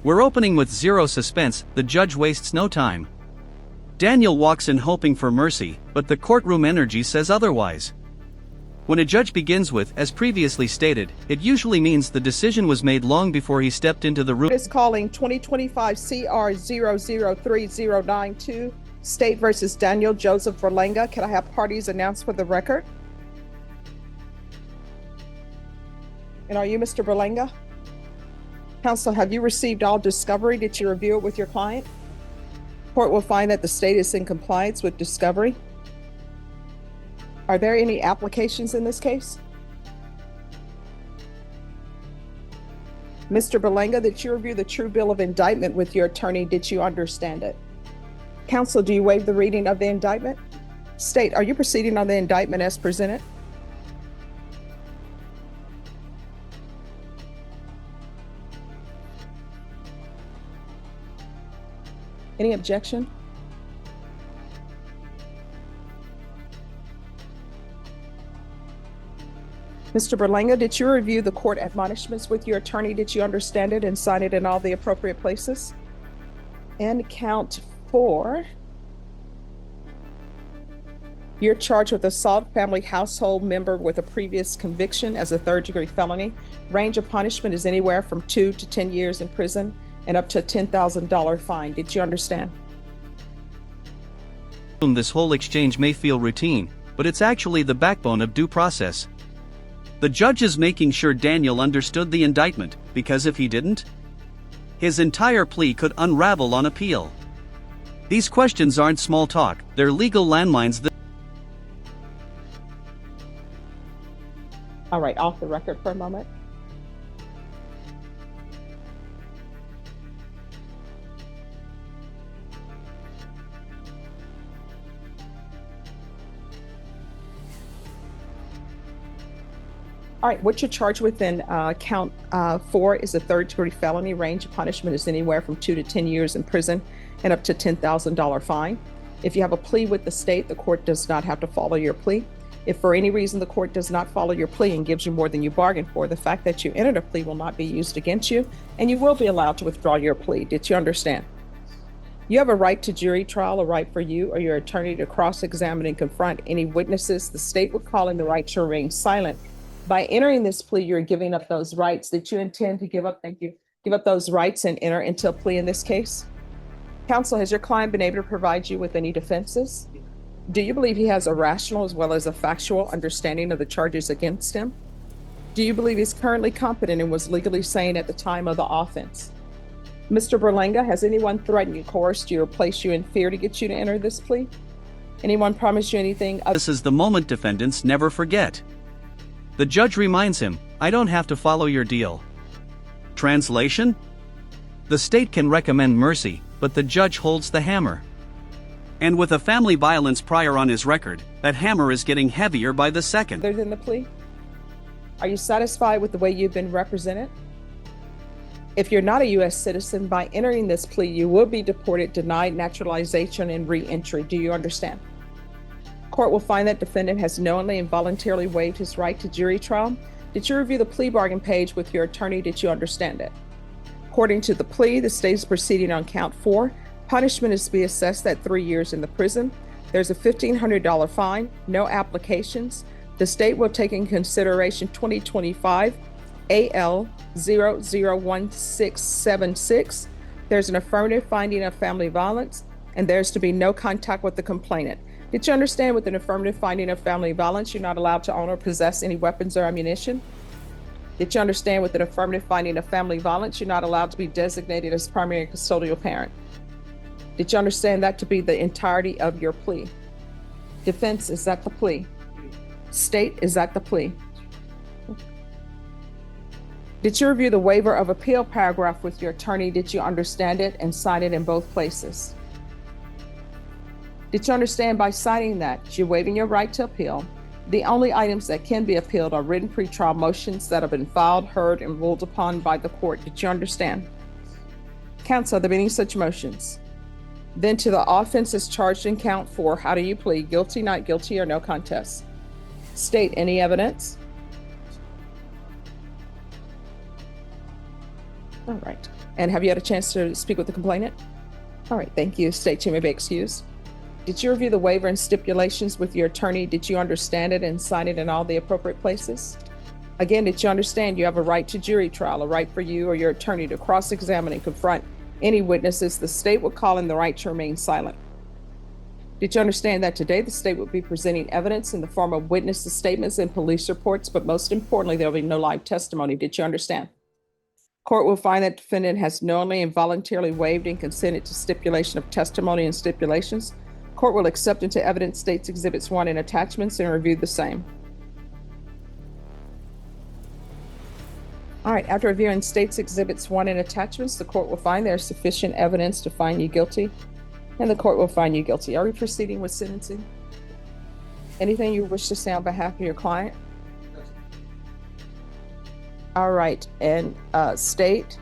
We're opening with zero suspense. The judge wastes no time. Daniel walks in hoping for mercy, but the courtroom energy says otherwise. When a judge begins with, as previously stated, it usually means the decision was made long before he stepped into the room. Is calling 2025 CR 003092, State versus Daniel Joseph Banga. Can I have parties announced for the record? And are you Mr. Banga? Counsel, have you received all discovery? Did you review it with your client? Court will find that the state is in compliance with discovery. Are there any applications in this case? Mr. Banga, did you review the true bill of indictment with your attorney? Did you understand it? Counsel, do you waive the reading of the indictment? State, are you proceeding on the indictment as presented? Any objection? Mr. Banga, did you review the court admonishments with your attorney? Did you understand it and sign it in all the appropriate places? And count 4. You're charged with assault family household member with a previous conviction as a third-degree felony. Range of punishment is anywhere from 2 to 10 years in prison and up to a $10,000 fine. Did you understand? This whole exchange may feel routine, but it's actually the backbone of due process. The judge is making sure Daniel understood the indictment, because if he didn't, his entire plea could unravel on appeal. These questions aren't small talk, they're legal landmines. All right, off the record for a moment. All right, what you're charged with in count 4 is a third-degree felony. Range of punishment is anywhere from 2 to 10 years in prison and up to $10,000 fine. If you have a plea with the state, the court does not have to follow your plea. If for any reason the court does not follow your plea and gives you more than you bargained for, the fact that you entered a plea will not be used against you, and you will be allowed to withdraw your plea. Did you understand? You have a right to jury trial, a right for you or your attorney to cross-examine and confront any witnesses. The state would call in the right to remain silent. By entering this plea, you're giving up those rights that you intend to give up. Thank you. Give up those rights and enter into a plea in this case. Counsel, has your client been able to provide you with any defenses? Do you believe he has a rational as well as a factual understanding of the charges against him? Do you believe he's currently competent and was legally sane at the time of the offense? Mr. Banga, has anyone threatened you, coerced you, or placed you in fear to get you to enter this plea? Anyone promised you anything? This is the moment defendants never forget. The judge reminds him, I don't have to follow your deal. Translation? The state can recommend mercy, but the judge holds the hammer. And with a family violence prior on his record, that hammer is getting heavier by the second. Other than the plea? Are you satisfied with the way you've been represented? If you're not a U.S. citizen, by entering this plea, you will be deported, denied naturalization, and re-entry. Do you understand? Court will find that defendant has knowingly and voluntarily waived his right to jury trial. Did you review the plea bargain page with your attorney? Did you understand it? According to the plea, the state is proceeding on count 4. Punishment is to be assessed at 3 years in the prison. There's a $1,500 fine, no applications. The state will take in consideration 2025 AL 001676. There's an affirmative finding of family violence, and there's to be no contact with the complainant. Did you understand with an affirmative finding of family violence, you're not allowed to own or possess any weapons or ammunition? Did you understand with an affirmative finding of family violence, you're not allowed to be designated as primary custodial parent? Did you understand that to be the entirety of your plea? Defense, is that the plea? State, is that the plea? Did you review the waiver of appeal paragraph with your attorney? Did you understand it and sign it in both places? Did you understand by signing that you're waiving your right to appeal? The only items that can be appealed are written pretrial motions that have been filed, heard, and ruled upon by the court. Did you understand? Counsel, are there any such motions? Then to the offenses charged in count 4, how do you plead? Guilty, not guilty, or no contest? State, any evidence? All right. And have you had a chance to speak with the complainant? All right, thank you. State, you may be excused. Did you review the waiver and stipulations with your attorney? Did you understand it and sign it in all the appropriate places? Again, did you understand you have a right to jury trial, a right for you or your attorney to cross-examine and confront any witnesses the state would call in the right to remain silent? Did you understand that today the state will be presenting evidence in the form of witnesses' statements and police reports, but most importantly, there will be no live testimony? Did you understand? Court will find that defendant has knowingly and voluntarily waived and consented to stipulation of testimony and stipulations. Court will accept into evidence states exhibits 1 and attachments and review the same. All right, after reviewing states exhibits 1 and attachments, the court will find there is sufficient evidence to find you guilty, and the court will find you guilty. Are we proceeding with sentencing? Anything you wish to say on behalf of your client? All right, and state,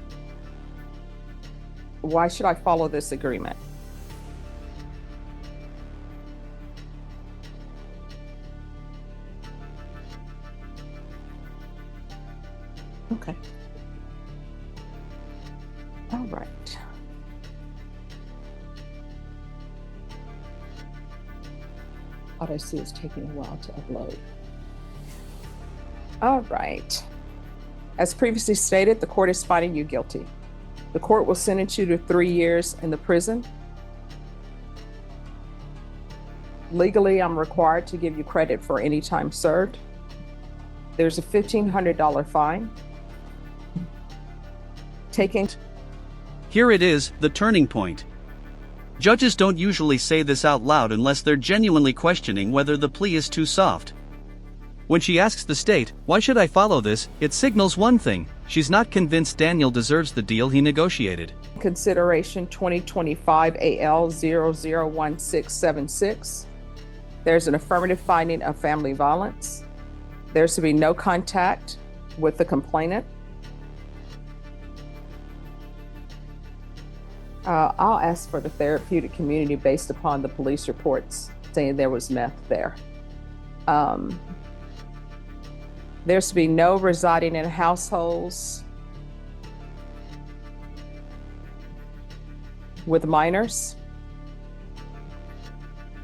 why should I follow this agreement? Okay. All right. What I see is taking a while to upload. All right. As previously stated, the court is finding you guilty. The court will sentence you to 3 years in the prison. Legally, I'm required to give you credit for any time served. There's a $1,500 fine. Here it is, the turning point. Judges don't usually say this out loud unless they're genuinely questioning whether the plea is too soft. When she asks the state, "Why should I follow this?" it signals one thing: she's not convinced Daniel deserves the deal he negotiated. Consideration 2025 AL 001676. There's an affirmative finding of family violence. There's to be no contact with the complainant. I'll ask for the therapeutic community based upon the police reports saying there was meth there. There's to be no residing in households with minors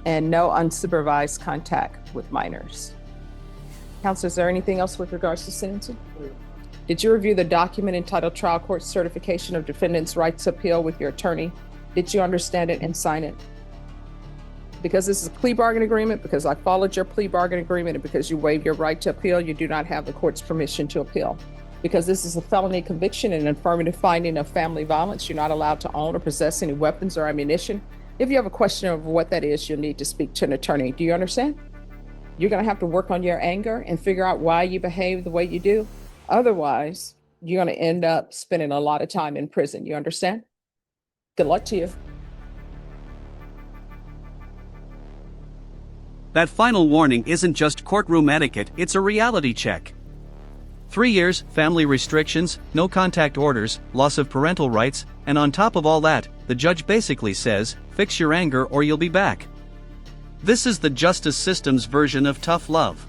and no unsupervised contact with minors. Counsel, is there anything else with regards to sentencing? Did you review the document entitled Trial Court Certification of Defendant's Rights to Appeal with your attorney? Did you understand it and sign it? Because this is a plea bargain agreement, because I followed your plea bargain agreement, and because you waived your right to appeal, you do not have the court's permission to appeal. Because this is a felony conviction and an affirmative finding of family violence, you're not allowed to own or possess any weapons or ammunition. If you have a question of what that is, you'll need to speak to an attorney. Do you understand? You're going to have to work on your anger and figure out why you behave the way you do. Otherwise, you're going to end up spending a lot of time in prison. You understand? Good luck to you. That final warning isn't just courtroom etiquette, it's a reality check. 3 years, family restrictions, no contact orders, loss of parental rights, and on top of all that, the judge basically says, fix your anger or you'll be back. This is the justice system's version of tough love.